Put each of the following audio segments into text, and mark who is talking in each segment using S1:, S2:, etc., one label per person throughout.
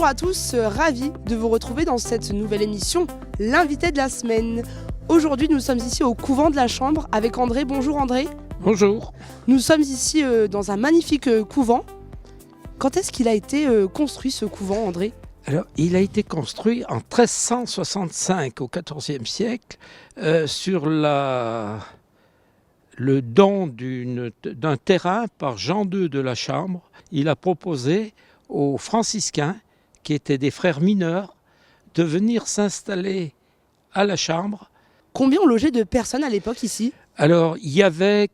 S1: Bonjour à tous, ravi de vous retrouver dans cette nouvelle émission, l'invité de la semaine. Aujourd'hui, nous sommes ici au couvent de la Chambre avec André. Bonjour André.
S2: Bonjour.
S1: Nous sommes ici dans un magnifique couvent. Quand est-ce qu'il a été construit ce couvent, André ?
S2: Alors, il a été construit en 1365, au XIVe siècle, sur le don d'un terrain par Jean II de la Chambre. Il a proposé aux franciscains, qui étaient des frères mineurs, de venir s'installer à la Chambre.
S1: Combien on logeait de personnes à l'époque ici ?
S2: Alors, il y avait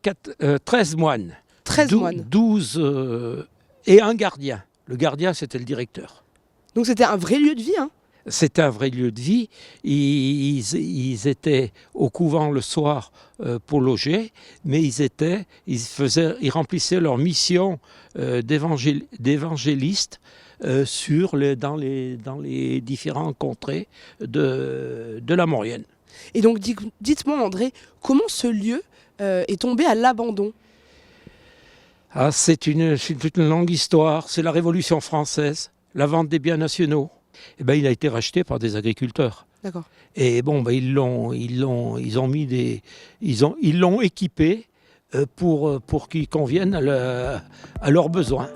S2: 13 moines.
S1: 13 moines.
S2: 12 et un gardien. Le gardien, c'était le directeur.
S1: Donc c'était un vrai lieu de vie, hein ?
S2: C'était un vrai lieu de vie. Ils étaient au couvent le soir pour loger, mais ils remplissaient leur mission d'évangéliste dans les différents contrées de la Maurienne.
S1: Et donc dites-moi André, comment ce lieu est tombé à l'abandon ?
S2: C'est une longue histoire. C'est la Révolution française, la vente des biens nationaux. Il a été racheté par des agriculteurs.
S1: D'accord.
S2: Et ils l'ont équipé pour qu'il convienne à leurs besoins.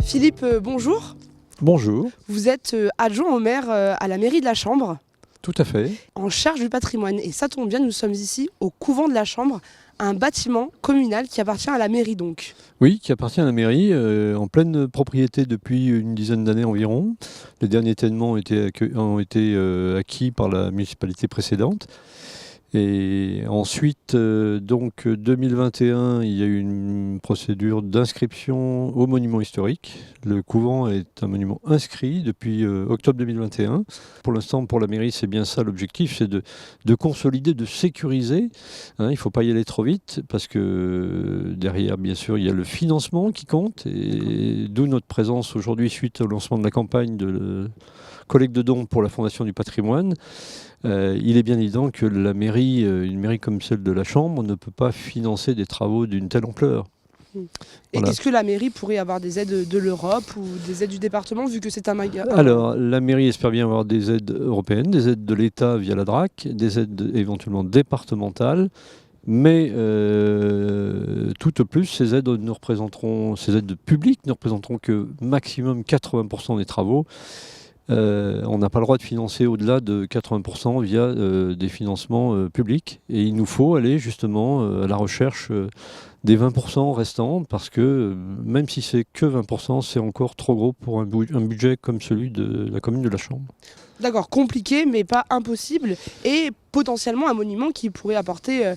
S1: Philippe, bonjour.
S3: Bonjour.
S1: Vous êtes adjoint au maire à la mairie de la Chambre.
S3: Tout à fait.
S1: En charge du patrimoine. Et ça tombe bien, nous sommes ici au couvent de la Chambre, un bâtiment communal qui appartient à la mairie donc.
S3: Oui, qui appartient à la mairie, en pleine propriété depuis une dizaine d'années environ. Les derniers ténements ont été acquis par la municipalité précédente. Et ensuite, donc 2021, il y a eu une procédure d'inscription au monument historique. Le couvent est un monument inscrit depuis octobre 2021. Pour l'instant, pour la mairie, c'est bien ça l'objectif, c'est de consolider, de sécuriser. Il ne faut pas y aller trop vite parce que derrière, bien sûr, il y a le financement qui compte. Et d'où notre présence aujourd'hui suite au lancement de la campagne de collecte de dons pour la Fondation du patrimoine. Il est bien évident que la mairie, une mairie comme celle de la Chambre, ne peut pas financer des travaux d'une telle ampleur.
S1: Et
S3: Voilà.
S1: est-ce que la mairie pourrait avoir des aides de l'Europe ou des aides du département vu que c'est un magasin ?
S3: Alors, la mairie espère bien avoir des aides européennes, des aides de l'État via la DRAC, des aides éventuellement départementales. Mais tout au plus, ces aides publiques ne représenteront que maximum 80% des travaux. On n'a pas le droit de financer au-delà de 80% via des financements publics. Et il nous faut aller justement à la recherche des 20% restants parce que même si c'est que 20%, c'est encore trop gros pour un budget comme celui de la commune de la Chambre.
S1: D'accord, compliqué mais pas impossible. Et potentiellement un monument qui pourrait apporter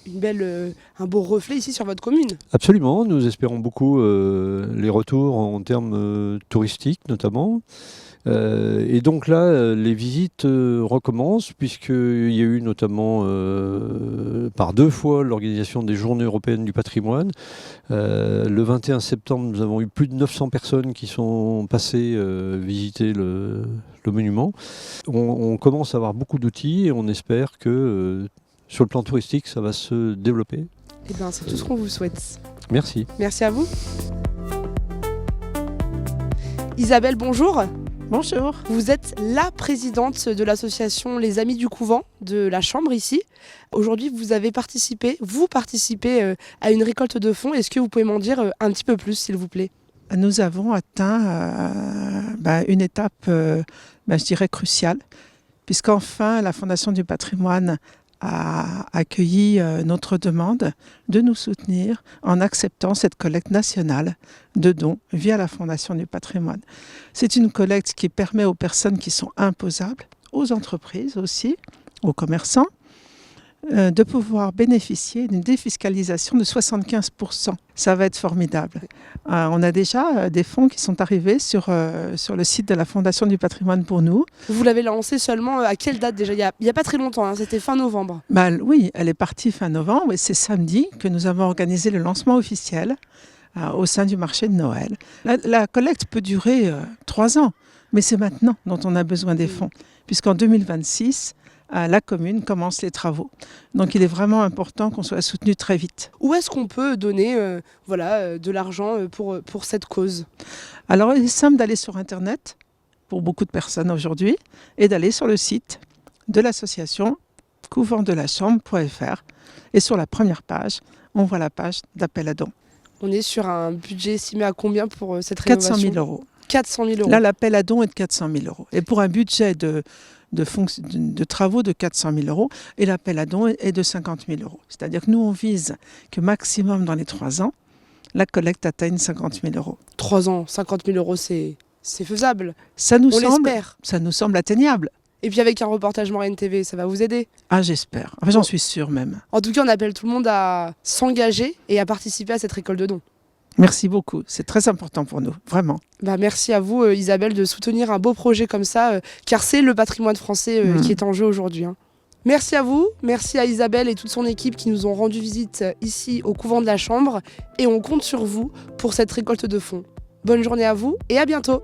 S1: un beau reflet ici sur votre commune.
S3: Absolument, nous espérons beaucoup les retours en termes touristiques notamment. Et donc là, les visites recommencent puisqu'il y a eu notamment par 2 fois l'organisation des Journées européennes du patrimoine. Le 21 septembre, nous avons eu plus de 900 personnes qui sont passées visiter le monument. On commence à avoir beaucoup d'outils et on espère que sur le plan touristique, ça va se développer.
S1: Eh bien, c'est tout ce qu'on vous souhaite.
S3: Merci.
S1: Merci à vous. Isabelle, bonjour.
S4: Bonjour.
S1: Vous êtes la présidente de l'association Les Amis du Couvent de la Chambre ici. Aujourd'hui, vous participez à une récolte de fonds. Est-ce que vous pouvez m'en dire un petit peu plus, s'il vous plaît ?
S4: Nous avons atteint une étape, je dirais, cruciale, puisqu'enfin la Fondation du patrimoine a accueilli notre demande de nous soutenir en acceptant cette collecte nationale de dons via la Fondation du patrimoine. C'est une collecte qui permet aux personnes qui sont imposables, aux entreprises aussi, aux commerçants, de pouvoir bénéficier d'une défiscalisation de 75%. Ça va être formidable. On a déjà des fonds qui sont arrivés sur le site de la Fondation du patrimoine pour nous.
S1: Vous l'avez lancée seulement à quelle date déjà ? Il n'y a pas très longtemps, hein, c'était fin novembre.
S4: Oui, elle est partie fin novembre et c'est samedi que nous avons organisé le lancement officiel au sein du marché de Noël. La collecte peut durer 3 ans, mais c'est maintenant dont on a besoin des fonds, puisqu'en 2026, la commune commence les travaux. Donc il est vraiment important qu'on soit soutenu très vite.
S1: Où est-ce qu'on peut donner de l'argent pour cette cause ?
S4: Alors il est simple d'aller sur Internet, pour beaucoup de personnes aujourd'hui, et d'aller sur le site de l'association couventdeLaChambre.fr. Et sur la première page, on voit la page d'appel à dons.
S1: On est sur un budget estimé à combien pour cette rénovation ?
S4: 400 000 euros.
S1: 400 000 euros.
S4: Là, l'appel à dons est de 400 000 euros. Et pour un budget de travaux de 400 000 euros, et l'appel à dons est de 50 000 euros. C'est-à-dire que nous, on vise que maximum dans les 3 ans, la collecte atteigne 50 000 euros.
S1: 3 ans, 50 000 euros, c'est faisable.
S4: Ça nous
S1: l'espère.
S4: Ça nous semble atteignable.
S1: Et puis avec un reportage Moraine TV, ça va vous aider ?
S4: Ah, j'espère. Enfin, j'en suis sûre même.
S1: En tout cas, on appelle tout le monde à s'engager et à participer à cette récolte de dons.
S4: Merci beaucoup. C'est très important pour nous, vraiment.
S1: Merci à vous, Isabelle, de soutenir un beau projet comme ça, car c'est le patrimoine français qui est en jeu aujourd'hui. Merci à vous, merci à Isabelle et toute son équipe qui nous ont rendu visite ici au couvent de la Chambre. Et on compte sur vous pour cette récolte de fonds. Bonne journée à vous et à bientôt.